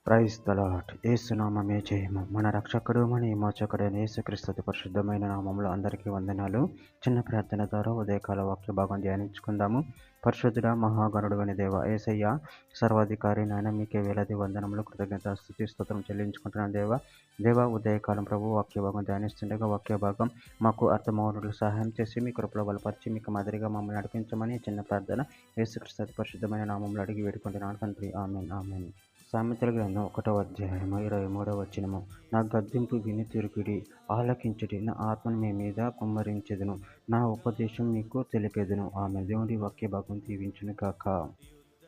Praise the lord. యేసునామమే జయము. మన రక్షకుడు మన విమోచకుడైన యేసుక్రీస్తు పరిశుద్ధమైన నామములో అందరికీ వందనాలు. చిన్న ప్రార్థన ద్వారా ఉదయకాల వాక్య భాగం ధ్యానించుకుందాము. పరిశుద్ధుడ మహాగణుడు అని దేవ యేసయ్య సర్వాధికారి నాయన మీకే వేలాది వందనములు కృతజ్ఞత స్తుతి స్తోత్రం చెల్లించుకుంటున్నాను దేవ ఉదయకాలం ప్రభు వాక్య భాగం ధ్యానిస్తుండగా వాక్య భాగం మాకు అర్థమవునట్లు సహాయం చేసి మీ కృపలో బలపరిచి మీకు మాదిరిగా మమ్మల్ని నడిపించమని చిన్న ప్రార్థన యేసుక్రీస్తు పరిశుద్ధమైన నామములో అడిగి వేడుకుంటున్నాను తండ్రి. ఆమేన్ ఆమేన్. సామెతల గ్రంథం 1వ అధ్యాయము 23వ వచనము. నా గద్దింపు విని తిరుగుడి, ఆలకించుడి, నా ఆత్మను మీ మీద కుమ్మరించెదను, నా ఉపదేశం మీకు తెలిపెదను. ఆమె దేవుడి వాక్య భాగం దీవించును గాక.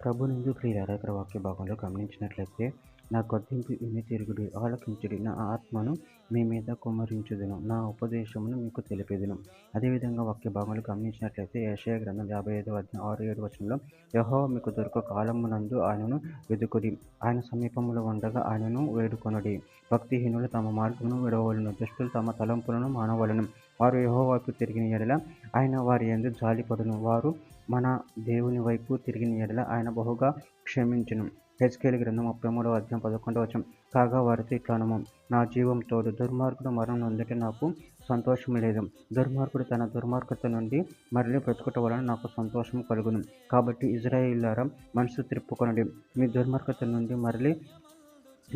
ప్రభు నందు ప్రియులారా, ఇక్కడ వాక్య భాగంలో గమనించినట్లయితే నా గద్దింపు విని తిరుగుడి, ఆలకించుడి, నా ఆత్మను మీ మీద కుమ్మరించుదును, నా ఉపదేశమును మీకు తెలిపెదను. అదేవిధంగా వాక్య భాగంలో గమనించినట్లయితే యెషయా గ్రంథం 55వ అధ్యాయం 6-7 వచనంలో యెహోవా మీకు దొరక కాలమునందు ఆయనను వెదుకుడి, ఆయన సమీపంలో ఉండగా ఆయనను వేడుకొనుడి. భక్తిహీనులు తమ మార్గమును విడవవలెను, దుష్టులు తమ తలంపులను మానవలెను. వారు యెహోవాకు తిరిగిన ఎడల ఆయన వారి యందు జాలిపడును, వారు మన దేవుని వైపు తిరిగిన ఎడల ఆయన బహుగా క్షమించును. హెజ్కేలు గ్రంథం 33వ అధ్యాయం 11వ వచనం. కాగా వారితో ఇట్లనము, నా జీవం తోడు, దుర్మార్గుడు మరణం నొందుట నాకు సంతోషం లేదు. దుర్మార్గుడు తన దుర్మార్గత నుండి మరలి బ్రతుకుట వలన నాకు సంతోషం కలుగును. కాబట్టి ఇశ్రాయేలీయులారా, మనసు త్రిప్పుకొనుడి, మీ దుర్మార్గత నుండి మరలి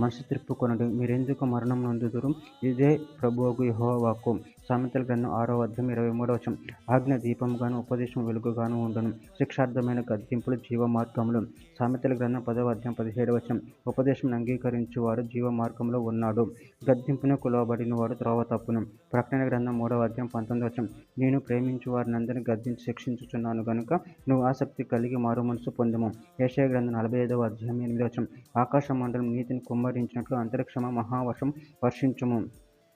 మనసు త్రిప్పుకొనుడి, మీరెందుకు మరణం నొందుదురు? ఇదే ప్రభువగు యెహోవా వాక్కు. సామెతల గ్రంథం 6వ అధ్యాయం 23వ వచనం. ఆజ్ఞ దీపంగాను ఉపదేశం వెలుగుగాను ఉండును, శిక్షార్థమైన గద్దింపులు జీవ మార్గములు. సామెతల గ్రంథం 10వ అధ్యాయం 17వ వచనం. ఉపదేశం అంగీకరించువాడు జీవ మార్గంలో ఉన్నాడు, గద్దింపును కొలవబడిన వాడు త్రోవ తప్పును. ప్రకటన గ్రంథం 3వ అధ్యాయం 19వ వచనం. నేను ప్రేమించు వారినందరినీ గద్దించి శిక్షించుచున్నాను గనుక నువ్వు ఆసక్తి కలిగి మారు మనసు పొందుము. యెషయా గ్రంథం 45వ అధ్యాయం 8వ వచనం. ఆకాశ మండలం నీతిని కుమ్మరించినట్లు అంతరిక్షమ మహావర్షం వర్షించుము,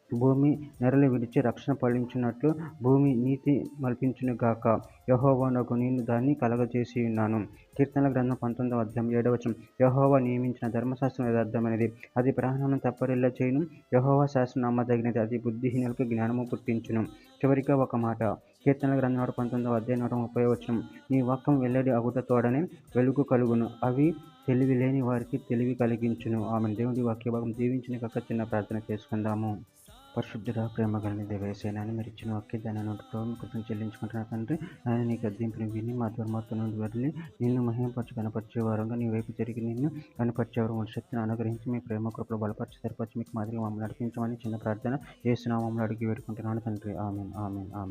భూమి నెరలు విడిచి రక్షణ ఫలించినట్లు భూమి నీతి మల్పించును గాక. యెహోవానగు నేను దాన్ని కలగజేసి ఉన్నాను. కీర్తనల గ్రంథం 19వ అధ్యాయం 7వ వచనం. యెహోవా నియమించిన ధర్మశాస్త్రం యథార్థమైనది, అది ప్రాణమును తప్పరిల్ల చేయును. యెహోవా శాస్త్రం నమ్మదగినది, అది బుద్ధిహీనులకు జ్ఞానము పుట్టించును. చివరిగా ఒక మాట, కీర్తనల గ్రంథం 19వ అధ్యాయం 130వ వచనం. నీ వాక్యం వెల్లడి అగుట తోడనే వెలుగు కలుగును, అవి తెలివి లేని వారికి తెలివి కలిగించును. ఆమె దేవుడి వాక్య భాగం దీవించిన కాక. చిన్న ప్రార్థన చేసుకుందాము. పరిశుద్ధుడ ప్రేమ కలిగిన దేవేసేనాన్ని మీరు ఇచ్చిన వాక్య దాని నుండి కృతజ్ఞతలు చెల్లించుకుంటున్నా తండ్రి. ఆయన నీ గద్దింపుని విని మా దుర్మార్గం నుండి వెళ్ళి నిన్ను మహిమపరచు కనపరిచే వారంగా నీ వైపు తిరిగి నిన్ను కనపరిచేవారు మన శక్తిని అనుగ్రహించి మీ ప్రేమ కృపలో బలపరిచి స్థిరపరిచి మీకు మాదిరిగా మమ్మల్ని నడిపించమని చిన్న ప్రార్థన యేసు నామములో అడిగి వేడుకుంటున్నాను తండ్రి. ఆమేన్ ఆమేన్ ఆమేన్.